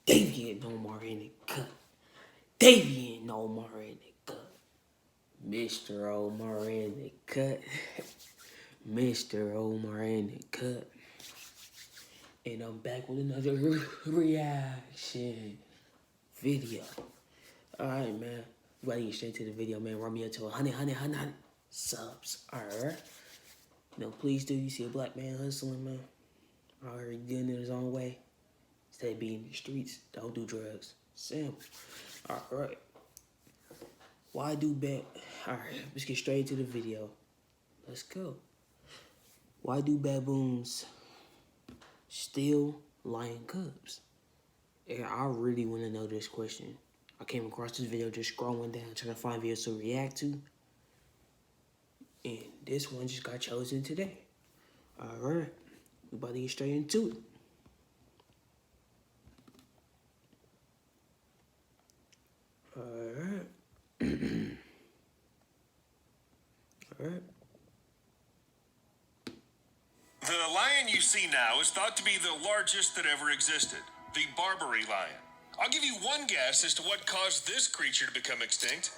Davienomar in the cut. Davienomar in the cut. Mr. Omar in the cut. Mr. Omar in the cut. And I'm back with another reaction video. Alright, man. We gotta get straight to the video, man. Run me up to 100 subs. Alright. No, please do. You see a black man hustling, man. Already doing it his own way. Instead of being in the streets, don't do drugs. Simple. Alright. Why do bet? Alright, let's get straight to the video. Let's go. Why do baboons steal lion cubs? Yeah, I really want to know this question. I came across this video just scrolling down, trying to find videos to react to. And this one just got chosen today. Alright, we about to get straight into it. Alright. Alright. The lion you see now is thought to be the largest that ever existed, the Barbary lion. I'll give you one guess as to what caused this creature to become extinct.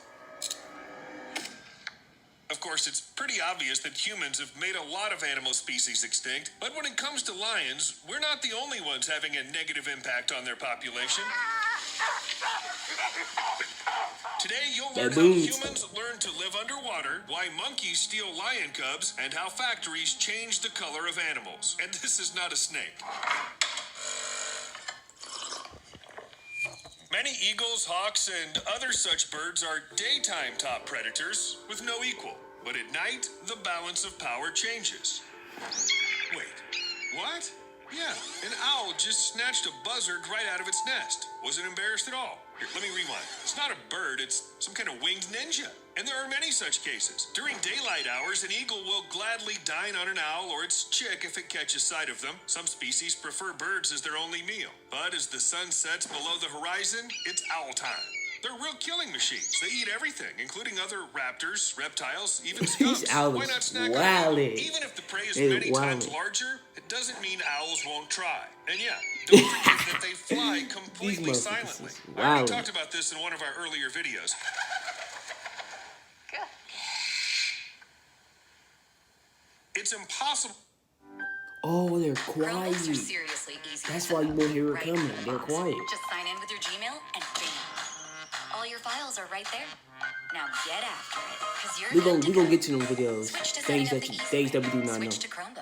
Of course, it's pretty obvious that humans have made a lot of animal species extinct, but when it comes to lions, we're not the only ones having a negative impact on their population. Today, you'll learn how humans learn to live underwater, why monkeys steal lion cubs, and how factories change the color of animals. And this is not a snake. Many eagles, hawks, and other such birds are daytime top predators with no equal. But at night, the balance of power changes. Wait, what? Yeah, an owl just snatched a buzzard right out of its nest. Wasn't embarrassed at all. Here, let me rewind. It's not a bird, it's some kind of winged ninja. And there are many such cases. During daylight hours, an eagle will gladly dine on an owl or its chick if it catches sight of them. Some species prefer birds as their only meal. But as the sun sets below the horizon, it's owl time. They're real killing machines. They eat everything, including other raptors, reptiles, even skunks. Why not snack on it? Even if the prey is many times larger, it doesn't mean owls won't try. And yeah, don't forget that they fly completely silently. I already talked about this in one of our earlier videos. It's impossible. Oh, they're quiet. Seriously easy. That's why you won't hear it coming. They're quiet. Just sign in with your Gmail and bam. All your files are right there. Now get after it, because you're we gonna get to them videos. Things that we do not know.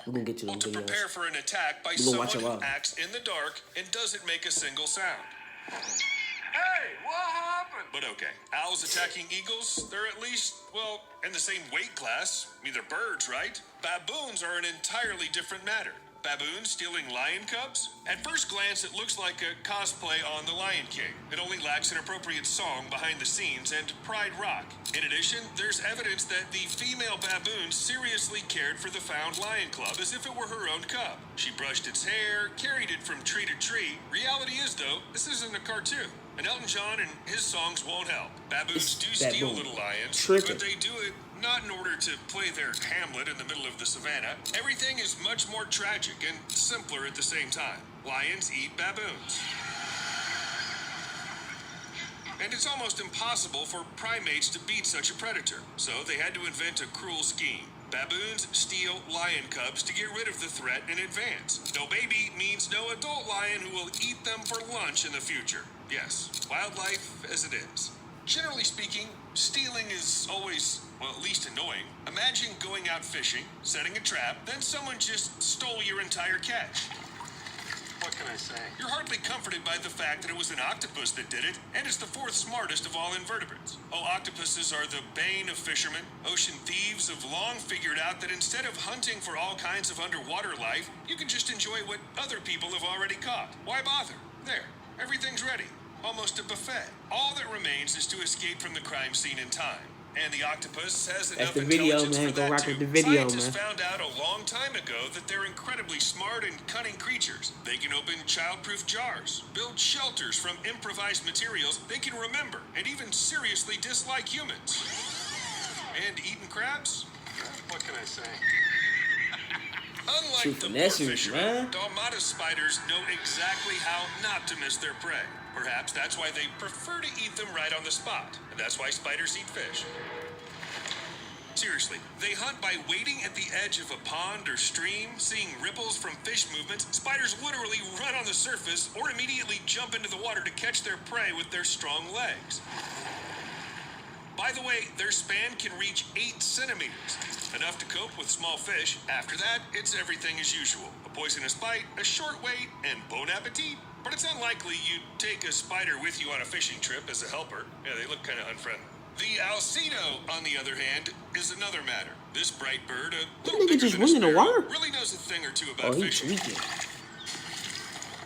We're gonna get to them To videos. prepare for an attack by someone who acts in the dark and doesn't make a single sound. Hey, what happened? But okay, owls attacking eagles, they're at least, well, in the same weight class. I mean, they're birds, right? Baboons are an entirely different matter. Baboons stealing lion cubs? At first glance, it looks like a cosplay on The Lion King. It only lacks an appropriate song behind the scenes and Pride Rock. In addition, there's evidence that the female baboon seriously cared for the found lion cub as if it were her own cub. She brushed its hair, carried it from tree to tree. Reality is, though, this isn't a cartoon. And Elton John and his songs won't help. Baboons do steal little lions, but they do it not in order to play their Hamlet in the middle of the savannah. Everything is much more tragic and simpler at the same time. Lions eat baboons. And it's almost impossible for primates to beat such a predator. So they had to invent a cruel scheme. Baboons steal lion cubs to get rid of the threat in advance. No baby means no adult lion who will eat them for lunch in the future. Yes, wildlife as it is. Generally speaking, stealing is always, well, at least annoying. Imagine going out fishing, setting a trap, then someone just stole your entire catch. What can I say? You're hardly comforted by the fact that it was an octopus that did it, and it's the fourth smartest of all invertebrates. Oh, octopuses are the bane of fishermen. Ocean thieves have long figured out that instead of hunting for all kinds of underwater life, you can just enjoy what other people have already caught. Why bother? There, everything's ready. Almost a buffet. All that remains is to escape from the crime scene in time. And the octopus has enough intelligence for that too. Scientists found out a long time ago that they're incredibly smart and cunning creatures. They can open child-proof jars, build shelters from improvised materials they can remember, and even seriously dislike humans. And eating crabs? What can I say? True Unlike the poor finessers, fishermen, man. Dalmata spiders know exactly how not to miss their prey. Perhaps that's why they prefer to eat them right on the spot, and that's why spiders eat fish. Seriously, they hunt by waiting at the edge of a pond or stream, seeing ripples from fish movements. Spiders literally run on the surface or immediately jump into the water to catch their prey with their strong legs. By the way, their span can reach 8 centimeters, enough to cope with small fish. After that, it's everything as usual. A poisonous bite, a short wait, and bon appetit. But it's unlikely you'd take a spider with you on a fishing trip as a helper. Yeah, they look kind of unfriendly. The Alcedo, on the other hand, is another matter. This bright bird, a little nigga bigger just than a went in the sparrow, water? really knows a thing or two Oh, about he fishing. tweaking.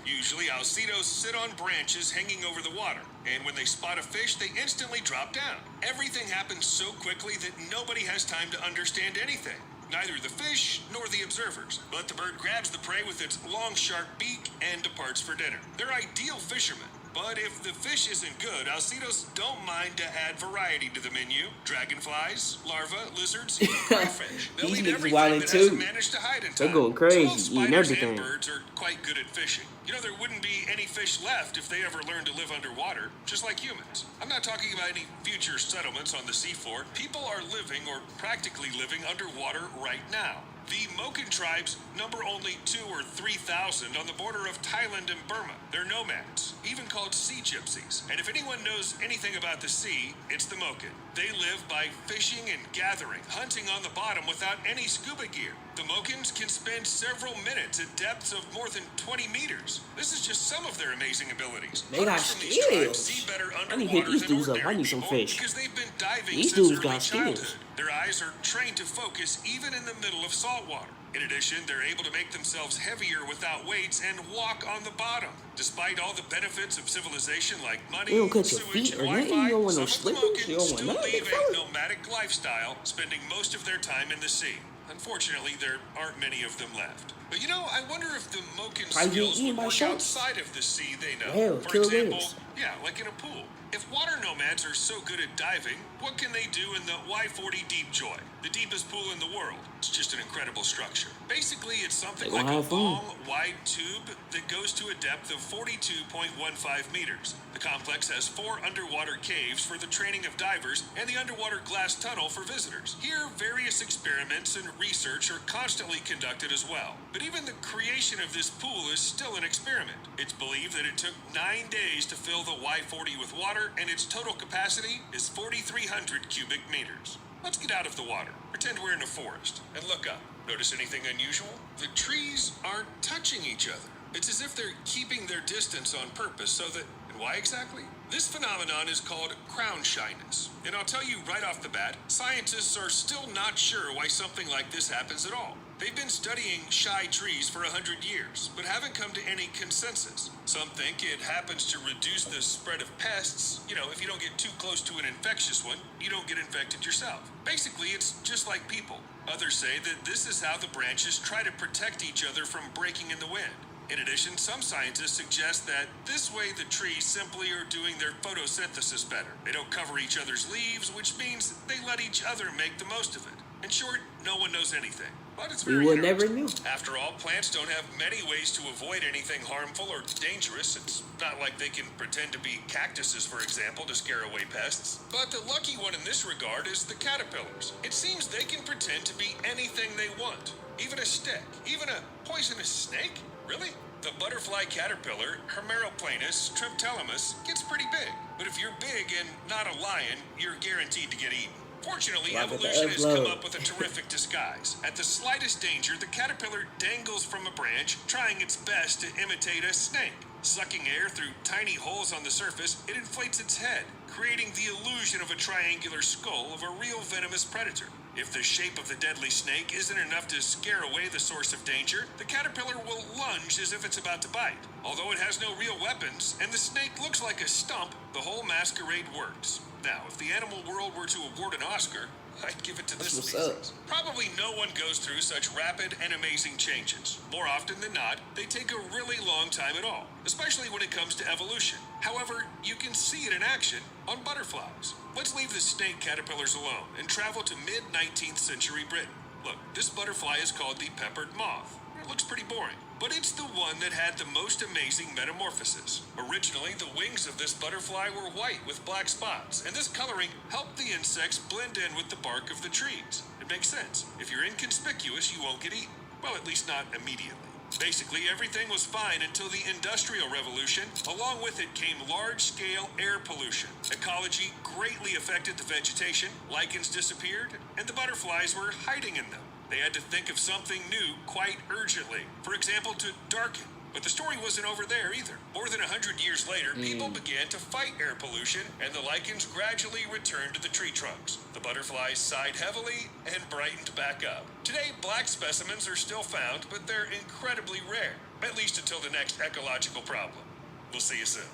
Usually, Alcedos sit on branches hanging over the water, and when they spot a fish, they instantly drop down. Everything happens so quickly that nobody has time to understand anything. Neither the fish nor the observers. But the bird grabs the prey with its long, sharp beak and departs for dinner. They're ideal fishermen. But if the fish isn't good, Alcedos don't mind to add variety to the menu. Dragonflies, larvae, lizards, even crayfish. They'll These eat niggas everything wildin' that hasn't too. managed to hide in They time. going So crazy, both eating spiders everything. and birds are quite good at fishing. You know, there wouldn't be any fish left if they ever learned to live underwater, just like humans. I'm not talking about any future settlements on the seafloor. People are living, or practically living, underwater right now. The Moken tribes number only 2,000 or 3,000 on the border of Thailand and Burma. They're nomads, even called sea gypsies. And if anyone knows anything about the sea, it's the Moken. They live by fishing and gathering, hunting on the bottom without any scuba gear. The Mokens can spend several minutes at depths of more than 20 meters. This is just some of their amazing abilities. They got Hunters from these tribes skills. see better I need to hit underwater these than dudes up. I ordinary need some people fish. because they've been diving These since dudes early got skills. childhood. Their eyes are trained to focus even in the middle of salt water. In addition, they're able to make themselves heavier without weights and walk on the bottom. Despite all the benefits of civilization like money, You don't cut your sewage, feet and or nothing? Wi-Fi, You don't want no some of the slippers? You Mokens don't want still nothing, leave fella? a nomadic lifestyle, spending most of their time in the sea. Unfortunately, there aren't many of them left. But you know, I wonder if the Moken Probably getting skills eaten would by work sharks. outside of the sea they know. Hell, For killer example, whales. yeah, like in a pool. If water nomads are so good at diving, what can they do in the Y40 Deep Joy, the deepest pool in the world? It's just an incredible structure. Basically, it's something They like gonna a have fun. long, wide tube that goes to a depth of 42.15 meters. The complex has 4 underwater caves for the training of divers and the underwater glass tunnel for visitors. Here, various experiments and research are constantly conducted as well. But even the creation of this pool is still an experiment. It's believed that it took 9 days to fill the Y40 with water, and its total capacity is 4,300 cubic meters. Let's get out of the water, pretend we're in a forest, and look up. Notice anything unusual? The trees aren't touching each other. It's as if they're keeping their distance on purpose so that... And why exactly? This phenomenon is called crown shyness. And I'll tell you right off the bat, scientists are still not sure why something like this happens at all. They've been studying shy trees for 100 years, but haven't come to any consensus. Some think it happens to reduce the spread of pests. You know, if you don't get too close to an infectious one, you don't get infected yourself. Basically, it's just like people. Others say that this is how the branches try to protect each other from breaking in the wind. In addition, some scientists suggest that this way the trees simply are doing their photosynthesis better. They don't cover each other's leaves, which means they let each other make the most of it. In short, no one knows anything. But it's We very would never interesting. knew. After all, plants don't have many ways to avoid anything harmful or dangerous. It's not like they can pretend to be cactuses, for example, to scare away pests. But the lucky one in this regard is the caterpillars. It seems they can pretend to be anything they want. Even a stick. Even a poisonous snake? Really? The butterfly caterpillar, Hemeroplanus triptelamus, gets pretty big. But if you're big and not a lion, you're guaranteed to get eaten. Fortunately, Like with the evolution has come upload. up with a terrific disguise. At the slightest danger, the caterpillar dangles from a branch, trying its best to imitate a snake. Sucking air through tiny holes on the surface, it inflates its head, creating the illusion of a triangular skull of a real venomous predator. If the shape of the deadly snake isn't enough to scare away the source of danger, the caterpillar will lunge as if it's about to bite. Although it has no real weapons, and the snake looks like a stump, the whole masquerade works. Now, if the animal world were to award an Oscar, I'd give it to this That's species. what's Probably no one goes through such rapid and amazing changes. More often than not, they take a really long time at all, especially when it comes to evolution. However, you can see it in action on butterflies. Let's leave the snake caterpillars alone and travel to mid-19th century Britain. Look, this butterfly is called the peppered moth. It looks pretty boring, but it's the one that had the most amazing metamorphosis. Originally, the wings of this butterfly were white with black spots, and this coloring helped the insects blend in with the bark of the trees. It makes sense. If you're inconspicuous, you won't get eaten. Well, at least not immediately. Basically, everything was fine until the Industrial Revolution. Along with it came large-scale air pollution. Ecology greatly affected the vegetation, lichens disappeared, and the butterflies were hiding in them. They had to think of something new quite urgently. For example, to darken. But the story wasn't over there either. More than 100 years later, people began to fight air pollution, and the lichens gradually returned to the tree trunks. The butterflies sighed heavily and brightened back up. Today, black specimens are still found, but they're incredibly rare, at least until the next ecological problem. We'll see you soon.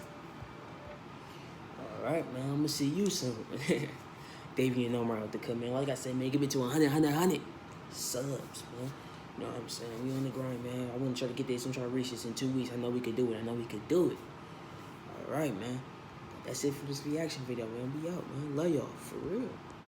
All right, man. I'm gonna see you soon. Davienomar out the cut, man. Like I said, man, give it to 100 subs, man. You know what I'm saying? We on the grind, man. I want to try to get this. I'm trying to reach this in 2 weeks. I know we could do it. All right, man. That's it for this reaction video, man. Be out, man. Love y'all. For real.